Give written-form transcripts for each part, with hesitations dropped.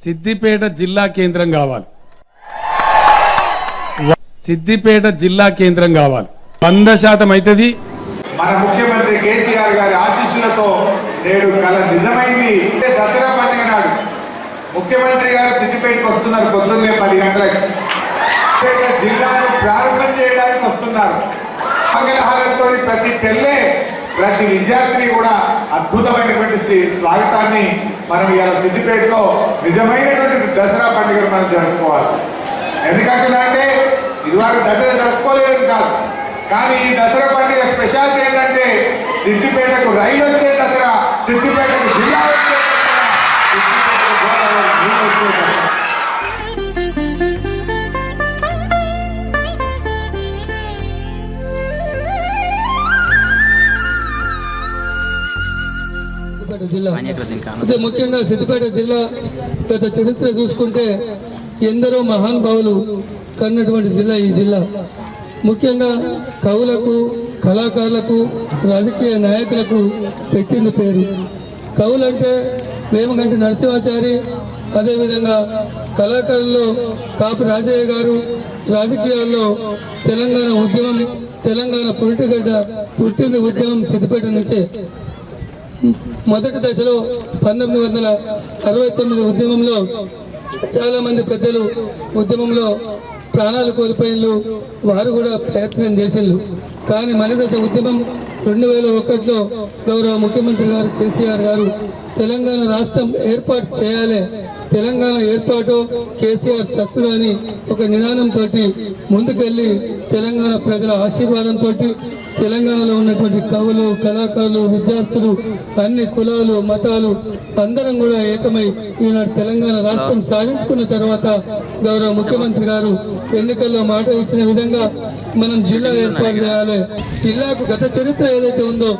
సిద్దిపేట జిల్లా కేంద్రం కావాలి. సిద్దిపేట జిల్లా కేంద్రం కావాలి. 100% అవుతుంది. మన ముఖ్యమంత్రి కేసీఆర్ గారి ఆశీస్సులతో నేడు కల నిజమైంది. దసరా పండుగ నాడు ముఖ్యమంత్రి గారు సిద్దిపేటకు వస్తున్నారు. పొద్దున్నే 10 గంటలకు సిద్దిపేట జిల్లాను ప్రారంభం చేయడానికి వస్తున్నారు. మంగళహారంతో ప్రతి చెల్లె ప్రతి విద్యార్థిని కూడా అద్భుతమైనటువంటి స్వాగతాన్ని మనం ఇవాళ సిద్దిపేటలో నిజమైనటువంటి దసరా పండుగను మనం జరుపుకోవాలి. ఎందుకంటే ఇదివరకు దసరా జరుపుకోలేదు కాదు, కానీ ఈ దసరా పండుగ స్పెషాలిటీ ఏంటంటే సిద్దిపేటకు రైలు వచ్చే దసరా, సిద్దిపేటకు జిల్లా వచ్చే జిల్లా. అయితే ముఖ్యంగా సిద్దిపేట జిల్లా గత చరిత్ర చూసుకుంటే ఎందరో మహానుభావులు కన్నటువంటి జిల్లా ఈ జిల్లా. ముఖ్యంగా కవులకు, కళాకారులకు, రాజకీయ నాయకులకు పెట్టింది పేరు. కవులంటే వేమగంటి నరసింహాచారి, అదేవిధంగా కళాకారుల్లో కాపు రాజయ్య గారు, రాజకీయాల్లో తెలంగాణ ఉద్యమం, తెలంగాణ పురిటిగడ్డ పుట్టింది ఉద్యమం సిద్దిపేట నుంచే. మొదటి దశలో 1969 ఉద్యమంలో చాలా మంది పెద్దలు ఉద్యమంలో ప్రాణాలు కోల్పోయిన వారు కూడా ప్రయత్నం చేసిండ్రు. కానీ మలిదశ ఉద్యమం 2001లో గౌరవ ముఖ్యమంత్రి గారు కేసీఆర్ గారు తెలంగాణ రాష్ట్రం ఏర్పాటు చేయాలి, తెలంగాణ ఏర్పాటు కేసీఆర్ చచ్చుడు అని ఒక నినాదంతో ముందుకెళ్ళి తెలంగాణ ప్రజల ఆశీర్వాదంతో తెలంగాణలో ఉన్నటువంటి కవులు, కళాకారులు, విద్యార్థులు, అన్ని కులాలు, మతాలు అందరం కూడా ఏకమై ఈనాడు తెలంగాణ రాష్ట్రం సాధించుకున్న తర్వాత గౌరవ ముఖ్యమంత్రి గారు ఎన్నికల్లో మాట ఇచ్చిన విధంగా మనం జిల్లా ఏర్పాటు చేయాలి. జిల్లాకు గత చరిత్ర ఏదైతే ఉందో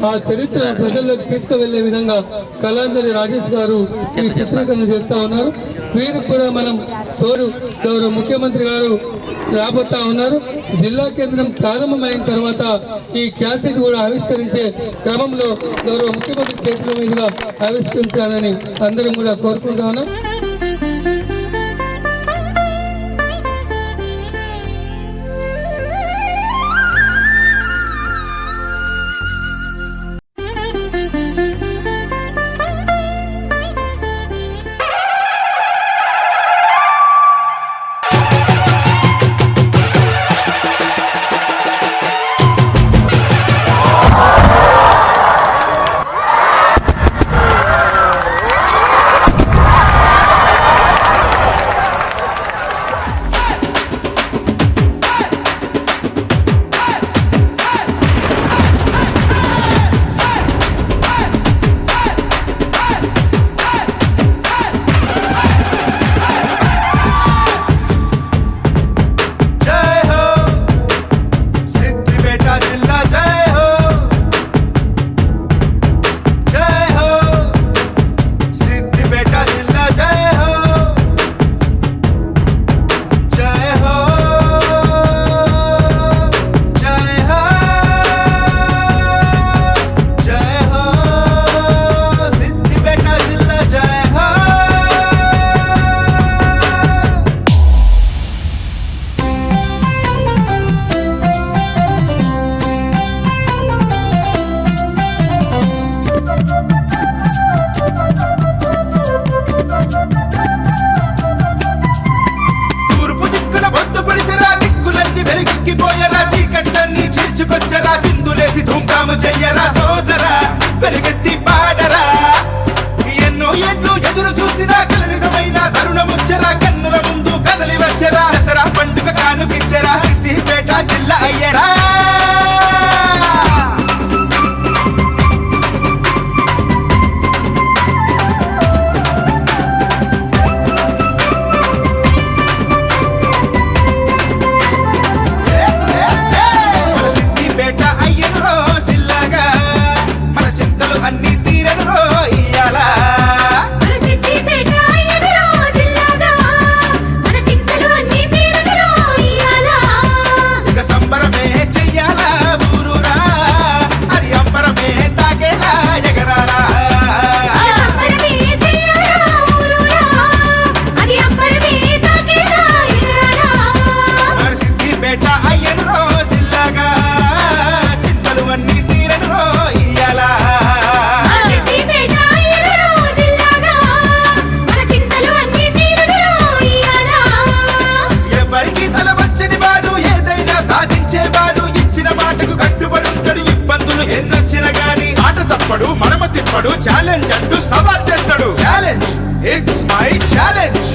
ఆ చరిత్రను ప్రజల్లోకి తీసుకువెళ్లే విధంగా కళాంజలి రాజేష్ గారు ఈ చిత్రీకరణ చేస్తా ఉన్నారు. వీరికి కూడా మనం తోడు గౌరవ ముఖ్యమంత్రి గారు రాబోతా ఉన్నారు. జిల్లా కేంద్రం ప్రారంభమైన తర్వాత ఈ క్యాసెట్ కూడా ఆవిష్కరించే క్రమంలో గౌరవ ముఖ్యమంత్రి చేతుల మీదుగా ఆవిష్కరించాలని అందరం కూడా కోరుకుంటా ఉన్నాం. ఎవడు ఛాలెంజ్ అంటూ సవాల్ చేస్తాడు. Challenge, it's my challenge.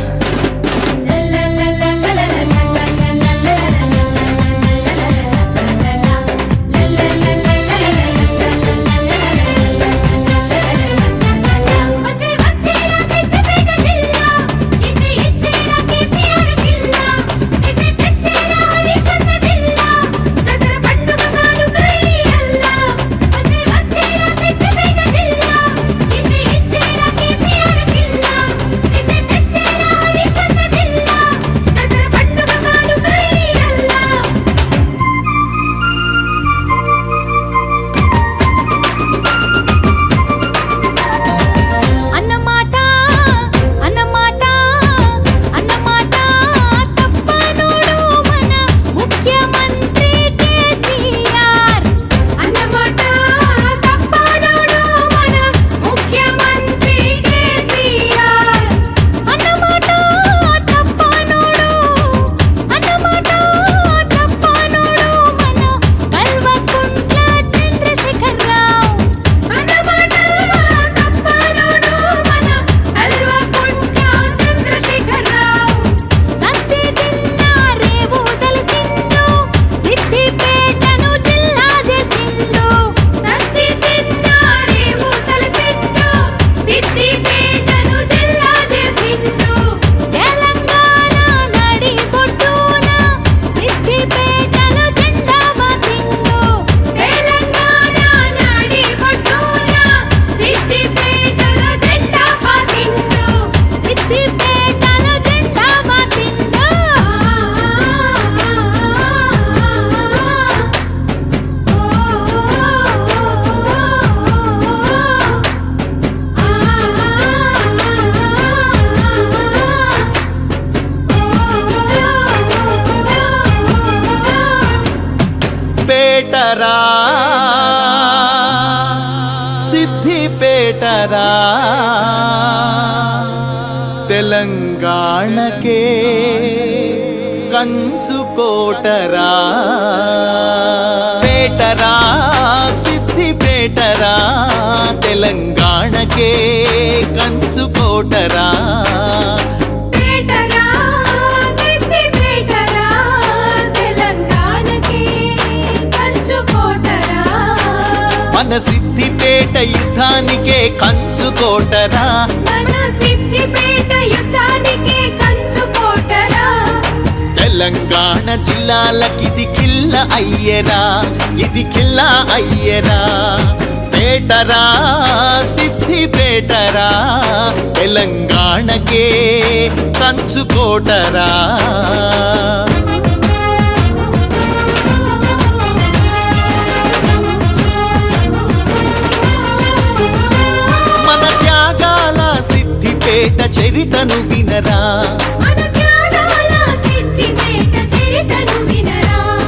పేటరా సిద్ధిపేటరా తెలంగాణకే కంచుకోటరా. పేటరా సిద్ధిపేటరా తెలంగాణకే కంచుకోటరా. మన సిద్ధిపేట యుద్ధానికే కంచుకోటరా. మన సిద్ధిపేట యుద్ధానికే కంచుకోటరా. తెలంగాణ జిల్లాలకిది కిల్ల అయ్యరా, ఇది కిల్ల అయ్యరా. పేటరా సిద్ధిపేటరా తెలంగాణకే కంచుకోటరా. సిద్ధిపేట చరితను వినరా,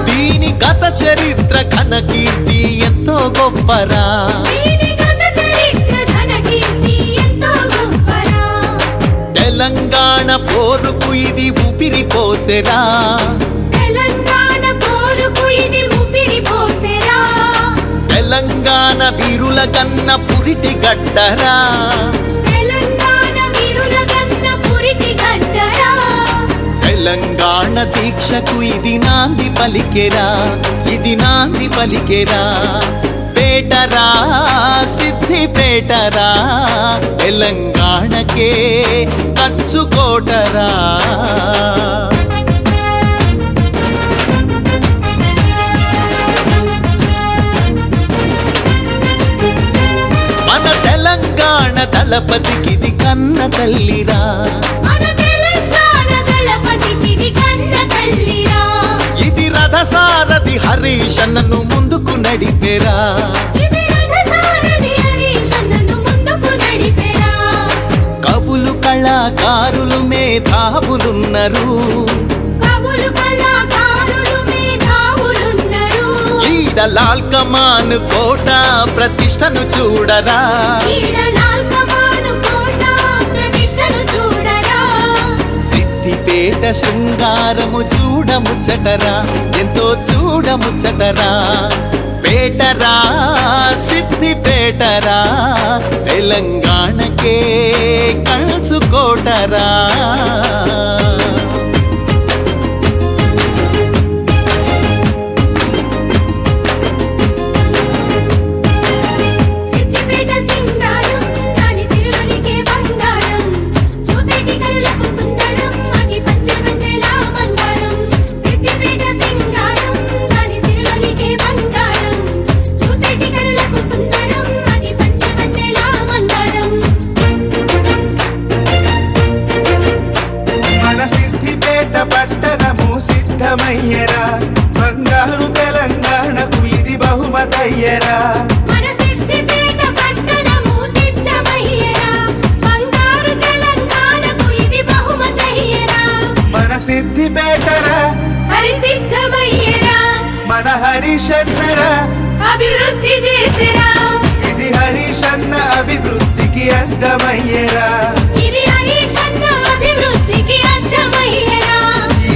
దీని గత చరిత్ర ఘన కీర్తి ఎంతో గొప్పరా. తెలంగాణ పోరుకు ఇది ఊపిరి పోసెరా. తెలంగాణ వీరుల కన్న పురిటి గడ్డరా. తెలంగాణ దీక్షకు ఇది నాంది పలికెరా, ఇది నాంది పలికెరా. పేటరా సిద్ధిపేటరా తెలంగాణకే కంచుకోటరా. మన తెలంగాణ దళపతికిది కన్న తల్లిరా. ఇది రథసారథి హరీష్ అన్నను ముందుకు నడిపేరా. కవులు కళాకారులు మేధావులున్నారు, ఈడ లాల్ కమాన్ కోట ప్రతిష్టను చూడరా. సిద్ధిపేట శృంగారము చూడముచ్చటరా, ఎంతో చూడముచ్చటరా. పేటరా సిద్దిపేటరా తెలంగాణకే కలుసుకోటరా. సిద్దిపేట సింగారం దాని సిరులకే బంగారం చూసేటి కరులకు సుందరం అది పంచవెన్నెల బంగారం. సిద్దిపేట సింగారం దాని సిరులకే బంగారం చూసేటి కరులకు సుందరం అది పంచవెన్నెల బంగారం. మన సిద్ధిపేట పట్టణము సిద్ధమయ్యరా బంగారు తెలంగాణకు ఇది బహుమతయ్యరా. మన సిద్దిపేట పట్టణము సిద్ధమయ్యేరా బంగారు తెలంగాణకు ఇది బహుమతయ్యేరా. మన సిద్ధిపేటరా హరి సిద్ధమయ్యేరా మన హరిశన్నరా అభివృద్ధి చేసేరా. ఇది హరిశన్న అభివృద్ధికి అర్థమయ్యరా. ఇది హరీశన్న అభివృద్ధికి అర్థమయ్యేరా.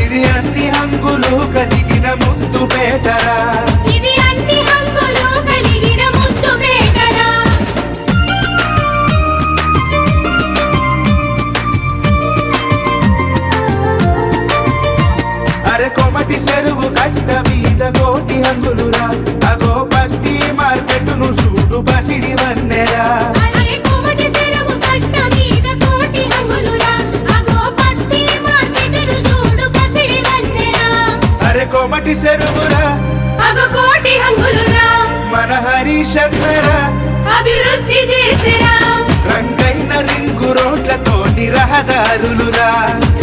ఇది అన్ని హంగులు కలిగిన ముద్దు పేటరా. ఇది అన్ని హంగులు కలిగిన ముద్దు పేటరా. అరే కొమటి చెరువు కట్ట మీద కోటి హంగులురా అగో పత్తి మార్కెట్ను చూడు బసిడి వన్నెరా. అరే కోమటి చెరువు కట్ట మీద కోటి హంగులురా అగో పత్తి మార్కెట్టును చూడు పసిడి వన్నెరా. అరే కొమటి చెరువురా అగో కోటి హంగులురా మన హరిశన్నరా అభివృద్ధి చేసేరా. రంగైన రింగు రోడ్లతో రహదారులురా.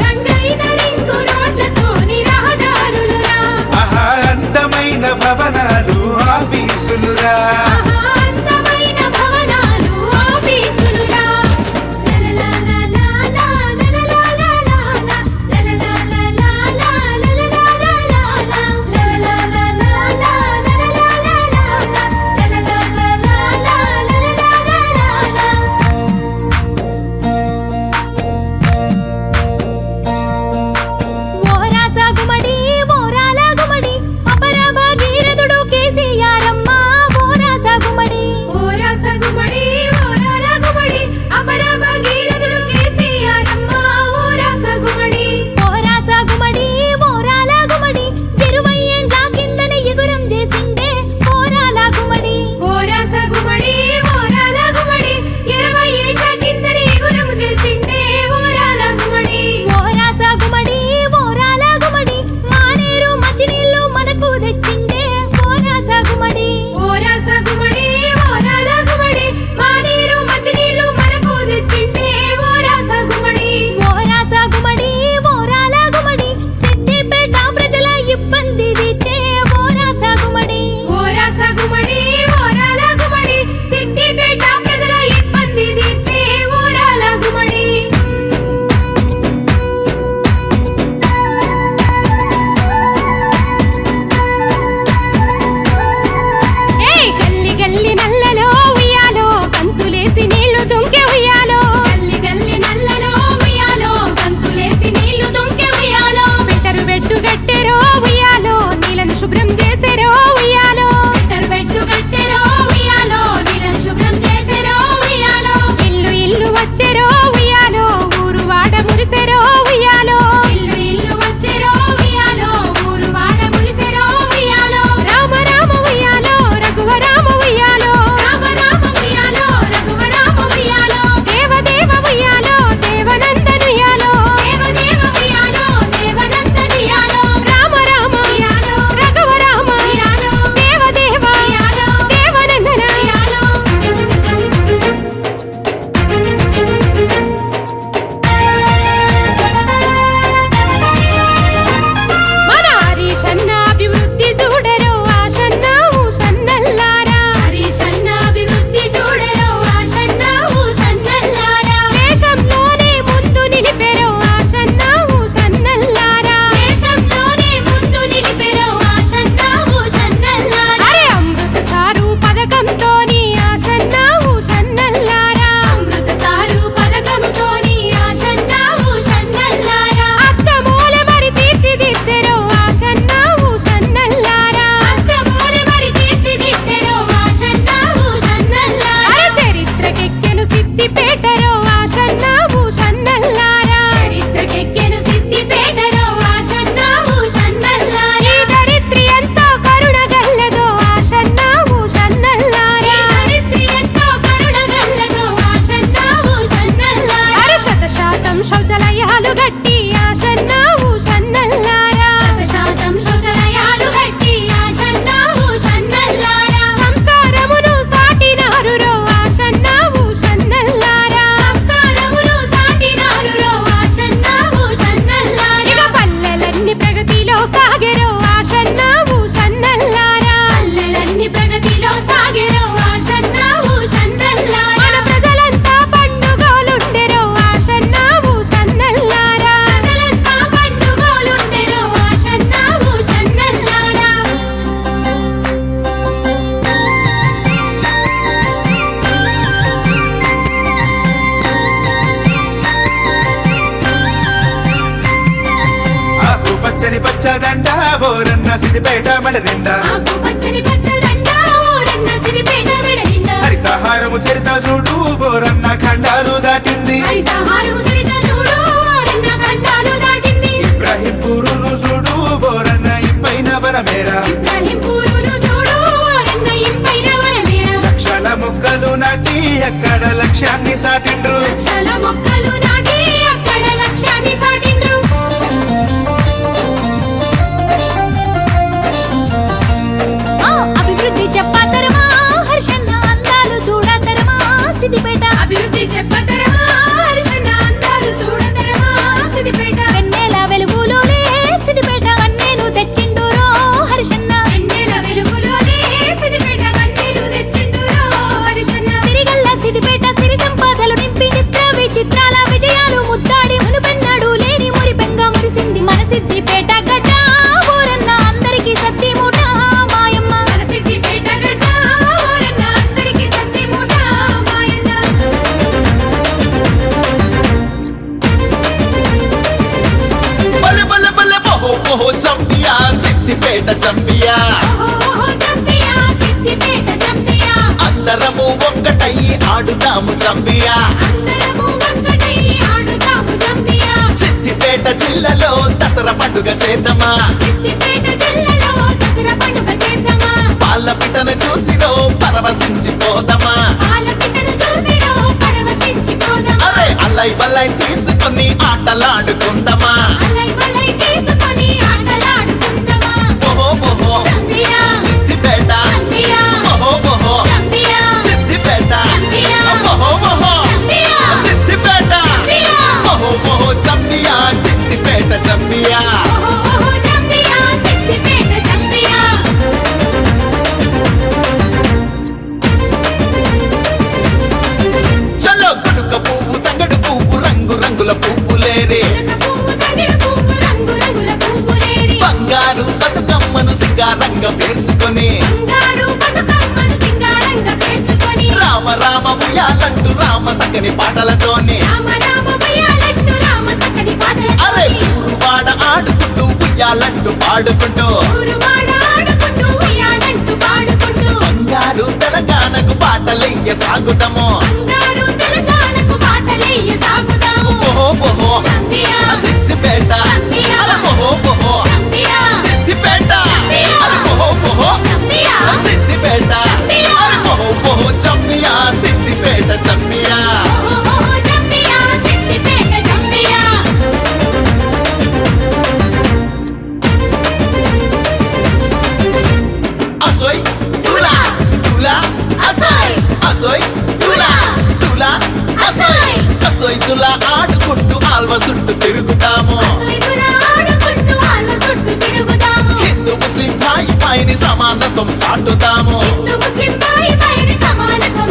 రంగైన రింగు రోడ్లతోని రహదారులురా. ఆహా అందమైన భవనాలు ఆఫీసులురా. ఆహా అందమైన భవనాలు ఆఫీసులురా. లలలలలాలా, లలలలలాలా, లలలలలాలా, లలలలలాలా, లలలలలాలా, లలలలలాలా, లలలలలాలా, లలలలలాలా. పల్లెలన్నీ ప్రగతిలో సాగెరో ఆశన్న ఊషన్నల్లారా పల్లెలన్నీ ప్రగతిలో సాగెరో ఆశన్న ఊషన్నల్లారా మన ప్రజలంతా పండుగలుండెరో ఆశన్న ఊషన్నల్లారా ప్రజలంతా పండుగలుండెరో ఆశన్న ఊషన్నల్లారా ఆకు పచ్చని పచ్చదండ బోరన్న సిద్దిపేట మడదిండ ఆకు పచ్చని పచ్చదండ ఊరన్న సిరిపేట విడనిండా హరితహారము చరిత చూడు బోరన్న ఖండాలు దాటింది హరితహారము చరిత చూడు ఊరన్న ఖండాలు దాటింది ఇబ్రాహింపూరును చూడు బోరన్న ఇంపైన వరమేరా ఇబ్రాహింపూరును చూడు ఊరన్న ఇంపైన వరమేరా లక్షల మొక్కలు నాటి అక్కడ లక్ష్యాన్ని సాటిండ్రు లక్షల మొక్కలు నాటి అక్కడ లక్ష్యాన్ని సాటిండ్రు అభివృద్ధి చెప్పతరమా హర్షన్న అందాలు చూడతరమా సిద్దిపేట అభివృద్ధి చెప్పతరమా హర్షన్న అందాలు చూడతరమా సిద్దిపేట వెన్నెల వెలుగులోనే సిద్దిపేట కన్నేను తెచ్చిండురో హర్షన్న వెన్నెల వెలుగులోనే సిద్దిపేట కన్నేను తెచ్చిండురో హర్షన్న సిరిగల్ల సిద్దిపేట సిరి సంపదలు నింపి చిత్ర విచిత్రాల విజయాలు ముద్దాడి మునుపెన్నడు లేని మురిపెంగ మురిసింది మన సిద్దిపేట గడ్డ ఊరన్న అందరికీ సత్తి మూట మాయమ్మ మన సిద్దిపేట గడ్డ ఊరన్న అందరికీ సత్తి మూట మాయన్న బలె బలె బలె బహో బహో చంపియా సిద్దిపేట చంపియా ఓహో చంపియా సిద్దిపేట చంపియా అందరము ఒక్కటై ఆడుదాము చంపియా అందరము ఒక్కటై ఆడుదాము చంపియా సిద్దిపేట జిల్లాలో దసరా పండుగ చేద్దామా సిద్దిపేట జిల్లాలో దసరా పండుగ చేద్దామా పాల పిటను చూసిరో పరవశించిపోదామా పాల పిట్టను చూసిరో పరవశించిపోదామా అరే అల్లై బల్లై తీసుకొని ఆటలాడుకుందామా అలై బలై తీసుకొని ఆటలాడుకుందామా బహో బహో చంపియా సిద్దిపేట చంపియా బహో బహో చంపియా సిద్దిపేట చంపియా బహో బహో చంపియా సిద్దిపేట చంపియా బహో బహో చంపియా సిద్దిపేట చంపియా ఓహో చంపియా సిద్దిపేట చంపియా చలో గుడుక పువ్వు తంగడు పువ్వు రంగు రంగుల పువ్వులేరే పువ్వు తంగెడు పువ్వు రంగు రంగుల పువ్వులేరి బంగారు బతుకమ్మను సింగారంగా పేర్చుకొని బంగారు బతుకమ్మను సింగారంగా పేర్చుకొని రామ రామ ఉయ్యాలంటూ రామ సకని పాటలతోని రామ రామ ఉయ్యాలంటూ రామ సక్కని అరే పాటలతోని ఊరువాడ ఆడుకుంటూ ఉయ్యాలంటూ పాడుకుంటూ ఊరువాడ ఆడుకుంటూ ఉయ్యాలంటూ పాడుకుంటూ బంగారు తెలంగాణకు పాటలయ్య సాగుతాము బంగారు తెలంగాణకు పాటలేయ సాగుదాము బహో బహో చంపియా సిద్దిపేట చంపియా అరే బహో బహో చంపియా సిద్దిపేట చంపియా అరే బహో బహో చంపియా సిద్దిపేట అరే బహో బహో చంపియా సిద్దిపేట చంపియా ఓహో చంపియా సిద్దిపేట చంపియా అసోయ్ తులా తులా అసోయ్ అసోయ్ తులా తులా అసోయ్ అసోయ్ తులా ఆడుకుంటూ ఆల్వ చుట్టూ తిరుగుతాము సొయ్యుల ఆడుకుంటూ వాళ్ళ చుట్టూ తిరుగుదాము హిందూ ముస్లిం భాయి పైని సమానత్వం సాటుతాము హిందూ ముస్లిం భాయి పైన సమానత్వం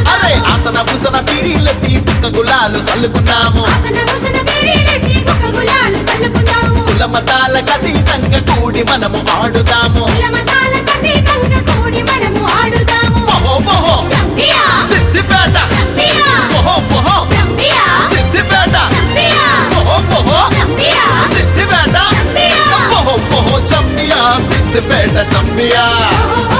అరే సాటుదాము ఆసన భూసన పీరీలెత్తి పుక్క గులాలు చల్లుకున్నాము ఆసన భూషణ పేరీలెత్తి కుక్క గులాలు చల్లుకుందాము కుల మతాలకు అతీతంగా కూడి మనము ఆడుదాము కుల మతాలకు అతీతంగా కూడి మనము ఆడుదాము బహో బహో చంపియా సిద్దిపేట చంపియా బహో బహో చంపియా సిద్దిపేట చంపియా బహో బహో చంపియా సిద్దిపేట చంపియా బహో బహో చంపియా సిద్దిపేట చంపియా ఓహో